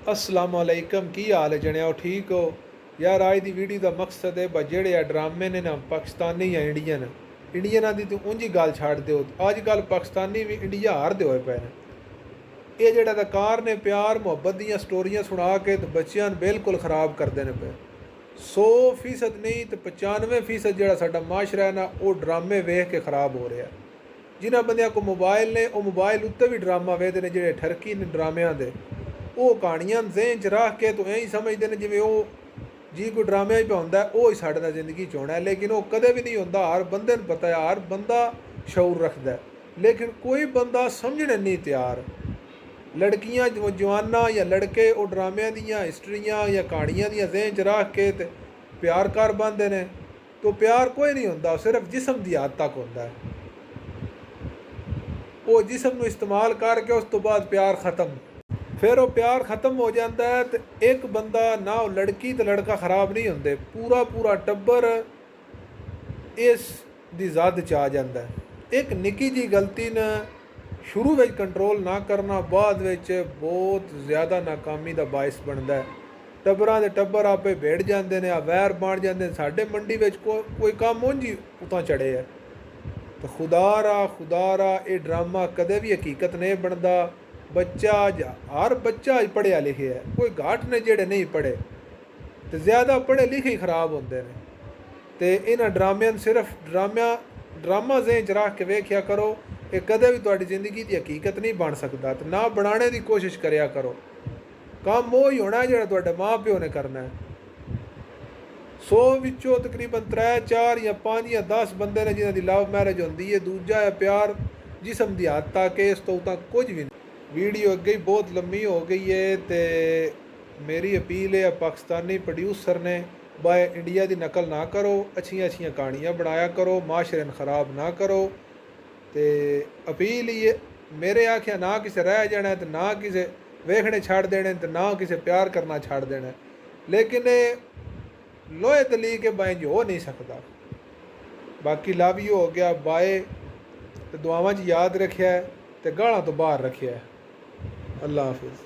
अस्सलाम वालेकुम की हाल है जने ठीक हो यार। आज की वीडियो का मकसद है बस जेड़े ड्रामे ने ना पाकिस्तानी या इंडियन इंडियना की तो उंजी गल छाड़ दो। अजकल पाकिस्तानी भी इंडिया हारते हुए पे ने। ये जेड़ा कार ने प्यार मुहब्बत दी स्टोरियां सुना के तो बच्चों बिल्कुल खराब करते हैं पे। 100% नहीं तो 95% जोड़ा साडा माशरा है ना वो ड्रामे वेख के खराब हो रहा है। जिन्होंने बंद को मोबाइल ने वो मोबाइल उत्ते भी ड्रामा वेखते हैं जोड़े ठरकी ने ड्रामिया के वो कहानियां ज़हन च रख के तो यही समझते हैं जिमें वो जी कोई ड्रामे पे होंदा है वो ही साढ़े नाल जिंदगी च होना है। लेकिन वो कदे भी नहीं होंदा। हर बंदे नूं पता है हर बंदा शऊर रखता है लेकिन कोई बंदा समझने नहीं तैयार। लड़कियां जवाना या लड़के वो ड्रामिया दियाँ हिस्टरियाँ या कहानियां दियाँ ज़हन च रख के ते प्यार कर पाते हैं। तो प्यार कोई नहीं होंदा सिर्फ जिसम की हद तक होंदा है। वो जिसम नूं इस्तेमाल करके उस तो बाद प्यार ख़त्म। फिर वो प्यार ख़त्म हो जाता है तो एक बंदा ना वो लड़की तो लड़का ख़राब नहीं होंगे पूरा पूरा टब्बर इस दी जद च आ जाता है। एक निक्की जी गलती ने शुरू में कंट्रोल ना करना बाद विच बहुत ज़्यादा नाकामी का बायस बनता है। टब्बरां दे टब्बर आपे भेड़ जाते हैं वैर बन जाते हैं। साडे मंडी में कोई काम उंज ही उतां चढ़े है। तो खुदा रा ये ड्रामा कदे भी हकीकत नहीं बनता। बच्चा हर बच्चा पढ़िया लिखे है कोई घाट ने जेड़े नहीं पढ़े तो ज़्यादा पढ़े लिखे ही खराब होंगे ने। तो इन्होंने ड्रामिया सिर्फ ड्रामा ज़हन च रख के वेख्या करो। ये कदे भी तुहाडी जिंदगी की हकीकत नहीं बन सकता। तो ना बनाने की कोशिश करया करो। काम वो ही होना है जो तुहाडे माँ प्यो ने करना है। 100 विचों तकरीबन 3 4 या 5 या 10 बंदे ने जिन्हों की लव मैरिज होंदी है। दूजा है प्यार जिसम की हद तक है इस तो कुछ भी नहीं। वीडियो अगे ही बहुत लंबी हो गई है तो मेरी अपील है पाकिस्तानी प्रोड्यूसर ने बाय इंडिया की नकल ना करो। अच्छियाँ अच्छियाँ कहानियाँ बनाया करो माशरे ख़राब ना करो। तो अपील ही मेरे आख्या ना किसे रह जाना तो ना किसे वेखने छड़ देने तो ना किसे प्यार करना छड़ देना। लेकिन लोहे तली के बाएँ हो नहीं सकता। बाकी लव यू हो गया बाय। तो दुआवां च याद रखिया है तो गालां तो बाहर रखिया है। अल्लाह हाफिज़।